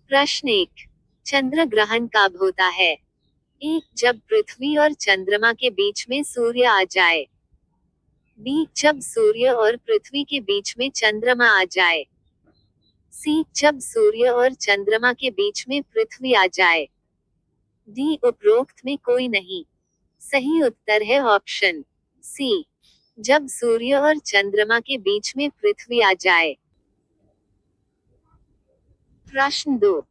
प्रश्न 1। चंद्र ग्रहण कब होता है? ए, जब पृथ्वी और चंद्रमा के बीच में सूर्य आ जाए। बी, जब सूर्य और पृथ्वी के बीच में चंद्रमा आ जाए। सी, जब सूर्य और चंद्रमा के बीच में पृथ्वी आ जाए। डी, उपरोक्त में कोई नहीं। सही उत्तर है ऑप्शन सी, जब सूर्य और चंद्रमा के बीच में पृथ्वी आ जाए। प्रश्न 2।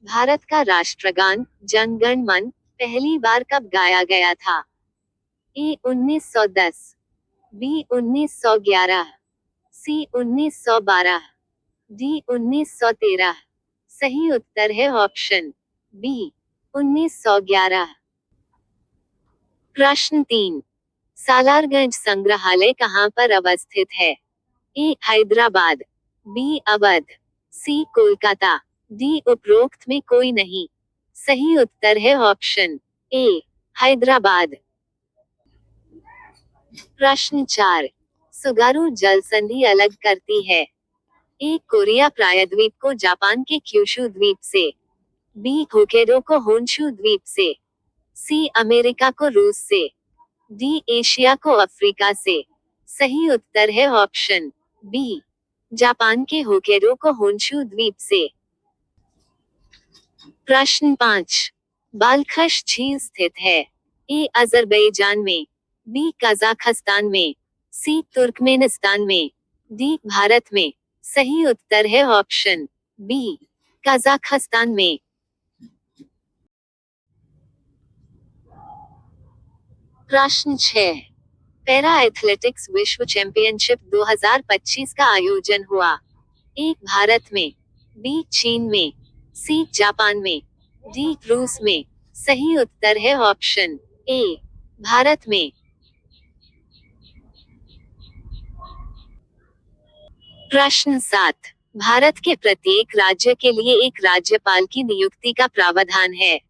भारत का राष्ट्रगान जन गण मन पहली बार कब गाया गया था? ए, 1910, बी, 1911, सी, 1912, डी, 1913। सही उत्तर है ऑप्शन बी, 1911। प्रश्न 3। सालारगंज संग्रहालय कहाँ पर अवस्थित है? ए, हैदराबाद, बी, अवध, सी, कोलकाता, डी, उपरोक्त में कोई नहीं। सही उत्तर है ऑप्शन ए, हैदराबाद। प्रश्न 4। सुगारू जल संधि अलग करती है? ए, कोरिया प्रायद्वीप को जापान के क्यूशू द्वीप से, बी, होकेडो को होन्शू द्वीप से, सी, अमेरिका को रूस से, डी, एशिया को अफ्रीका से। सही उत्तर है ऑप्शन बी, जापान के होकेडो को होन्शू द्वीप से। प्रश्न 5। बालखश झील स्थित है? ए, अजरबैजान में, बी, कजाखस्तान में, सी, तुर्कमेनिस्तान में, डी, भारत में। सही उत्तर है ऑप्शन बी, कजाखस्तान में। प्रश्न 6। पैरा एथलेटिक्स विश्व चैंपियनशिप 2025 का आयोजन हुआ? ए, भारत में, बी, चीन में, सी, जापान में, डी, रूस में। सही उत्तर है ऑप्शन ए, भारत में। प्रश्न 7। भारत के प्रत्येक राज्य के लिए एक राज्यपाल की नियुक्ति का प्रावधान है?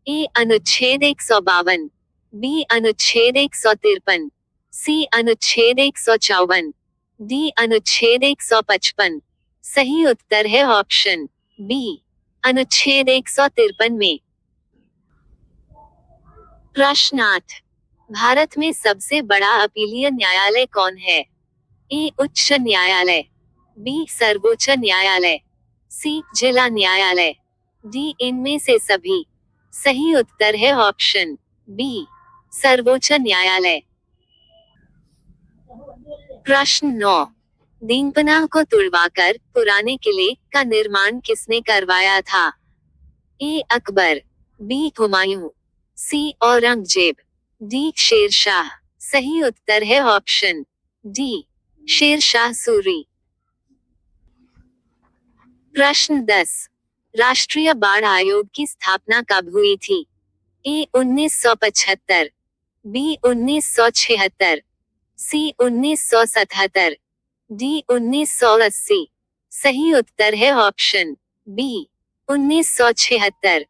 ए, अनुच्छेद 152, बी, अनुच्छेद 153, सी, अनुच्छेद 154, डी, अनुच्छेद 155। सही उत्तर है ऑप्शन बी, अनुच्छेद 153 में। प्रश्न 8। भारत में सबसे बड़ा अपीलीय न्यायालय कौन है? ए, उच्च न्यायालय, बी, सर्वोच्च न्यायालय, सी, जिला न्यायालय, डी, इनमें से सभी। सही उत्तर है ऑप्शन बी, सर्वोच्च न्यायालय। प्रश्न 9। दीनपनाह को तुड़वाकर पुराने किले का निर्माण किसने करवाया था? ए, अकबर, बी, हुमायूं, सी, औरंगजेब, डी, शेरशाह। सही उत्तर है ऑप्शन डी, शेरशाह सूरी। प्रश्न 10। राष्ट्रीय बाढ़ आयोग की स्थापना कब हुई थी? ए, 1975, बी, 1976, सी, 1977, डी, 1980। सही उत्तर है ऑप्शन बी, 1976।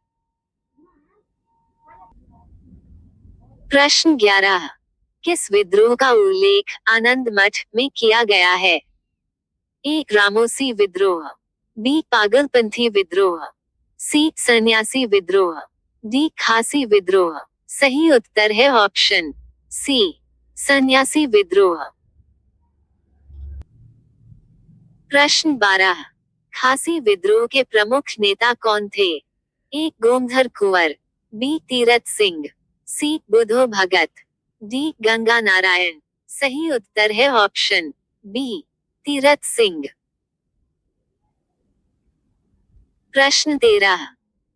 प्रश्न 11। किस विद्रोह का उल्लेख आनंद मठ में किया गया है? ए, रामोसी विद्रोह, बी, पागलपंथी विद्रोह, सी, सन्यासी विद्रोह, डी, खासी विद्रोह। सही उत्तर है ऑप्शन सी, सन्यासी विद्रोह। प्रश्न 12। खासी विद्रोह के प्रमुख नेता कौन थे? ए, गोमधर कुंवर, बी, तीरथ सिंह, सी, बुधो भगत, डी, गंगा नारायण। सही उत्तर है ऑप्शन बी, तीरथ सिंह। प्रश्न 13।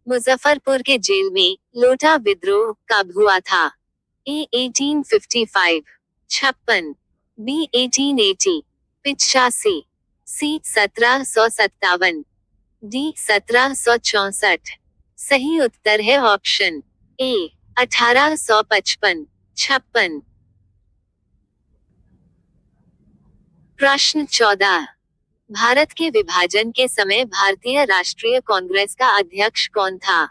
मुजफ्फरपुर के जेल में लोटा विद्रोह कब हुआ था? ए, 1855, 56, बी, 1880, 85, सी, 1757, डी, 1764। सही उत्तर है ऑप्शन ए, 1855, 56। प्रश्न 14। भारत के विभाजन के समय भारतीय राष्ट्रीय कांग्रेस का अध्यक्ष कौन था?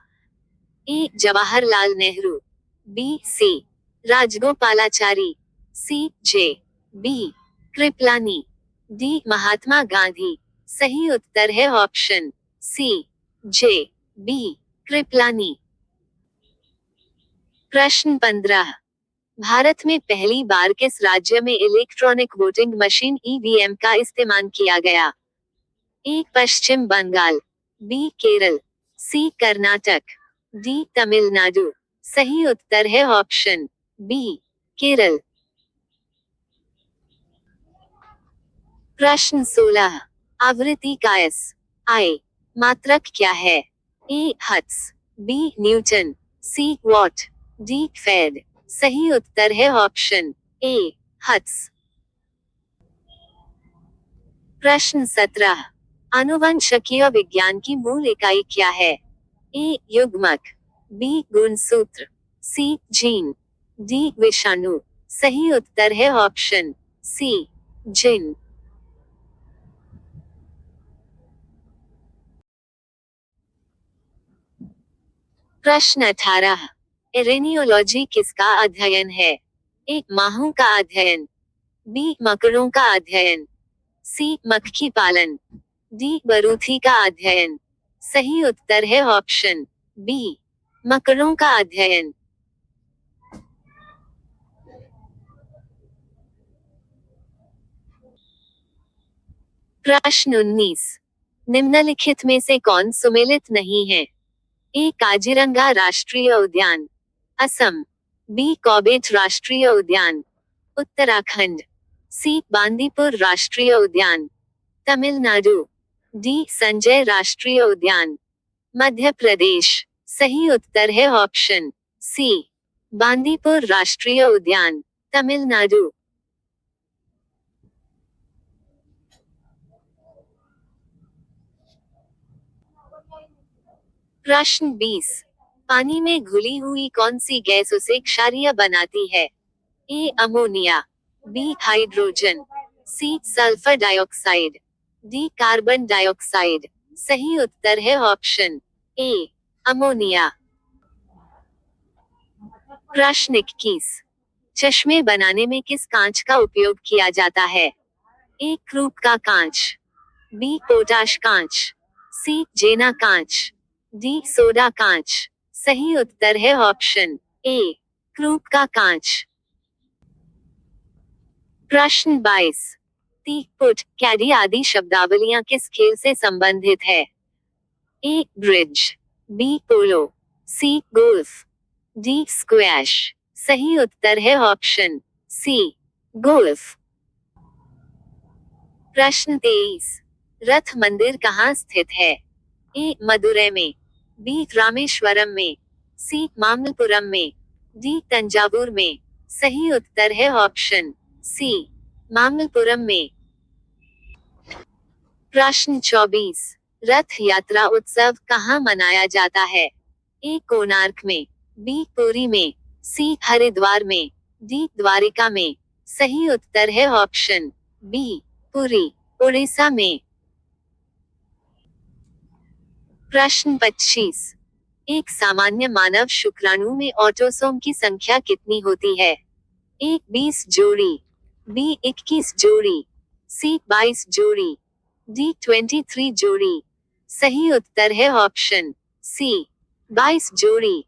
ए, जवाहरलाल नेहरू, बी, सी, राजगोपालाचारी, सी, जे, बी, कृपलानी, डी, महात्मा गांधी। सही उत्तर है ऑप्शन सी, जे, बी, कृपलानी। प्रश्न 15। भारत में पहली बार किस राज्य में इलेक्ट्रॉनिक वोटिंग मशीन ईवीएम का इस्तेमाल किया गया? ए, पश्चिम बंगाल, बी, केरल, सी, कर्नाटक, डी, तमिलनाडु। सही उत्तर है ऑप्शन बी, केरल। प्रश्न 16। आवृत्ति का एस आई मात्रक क्या है? A, hertz, B, newton, C, watt, D, farad. सही उत्तर है ऑप्शन ए, हर्ट्ज। प्रश्न 17। आनुवंशिकीय विज्ञान की मूल इकाई क्या है? ए, युग्मक, बी, गुणसूत्र, सी, जीन, डी, विषाणु। सही उत्तर है ऑप्शन सी, जीन। प्रश्न 18। एरेनियोलॉजी किसका अध्ययन है? ए, माहों का अध्ययन, बी, मकड़ों का अध्ययन, सी, मक्खी पालन, डी, बरूथी का अध्ययन। सही उत्तर है ऑप्शन बी, मकड़ों का अध्ययन। प्रश्न 19। निम्नलिखित में से कौन सुमेलित नहीं है? ए, काजीरंगा राष्ट्रीय उद्यान, असम, बी, कॉर्बेट राष्ट्रीय उद्यान, उत्तराखंड, सी, बांदीपुर राष्ट्रीय उद्यान, तमिलनाडु, डी, संजय राष्ट्रीय उद्यान, मध्य प्रदेश। सही उत्तर है ऑप्शन सी, बांदीपुर राष्ट्रीय उद्यान, तमिलनाडु। प्रश्न 20। पानी में घुली हुई कौन सी गैस उसे क्षारीय बनाती है? A, ammonia, B, hydrogen, C, sulphur dioxide, D, carbon dioxide. सही उत्तर है ऑप्शन ए, अमोनिया। प्रश्न 21। चश्मे बनाने में किस कांच का उपयोग किया जाता है? ए, क्रूप का कांच, बी, पोटाश कांच, सी, जेना कांच, डी, सोडा कांच। सही उत्तर है ऑप्शन ए, क्रूप का कांच। प्रश्न 22। तीक, पुट, कैडी आदि शब्दावलियां किस खेल से संबंधित है? ए, ब्रिज, बी, पोलो, सी, गोल्फ, डी, स्क्वैश। सही उत्तर है ऑप्शन सी, गोल्फ। प्रश्न 23। रथ मंदिर कहाँ स्थित है? ए, मदुरै में, बी, रामेश्वरम में, सी, मामल्लपुरम में, डी, तंजावुर में। सही उत्तर है ऑप्शन सी, मामल्लपुरम में। प्रश्न 24। रथ यात्रा उत्सव कहाँ मनाया जाता है? ए, कोणार्क में, बी, पुरी में, सी, हरिद्वार में, डी, द्वारिका में। सही उत्तर है ऑप्शन बी, पुरी, उड़ीसा में। प्रश्न 25। एक सामान्य मानव शुक्राणु में ऑटोसोम की संख्या कितनी होती है? ए, 20 जोड़ी, बी, 21 जोड़ी, सी, 22 जोड़ी, डी, 23 जोड़ी। सही उत्तर है ऑप्शन सी, 22 जोड़ी।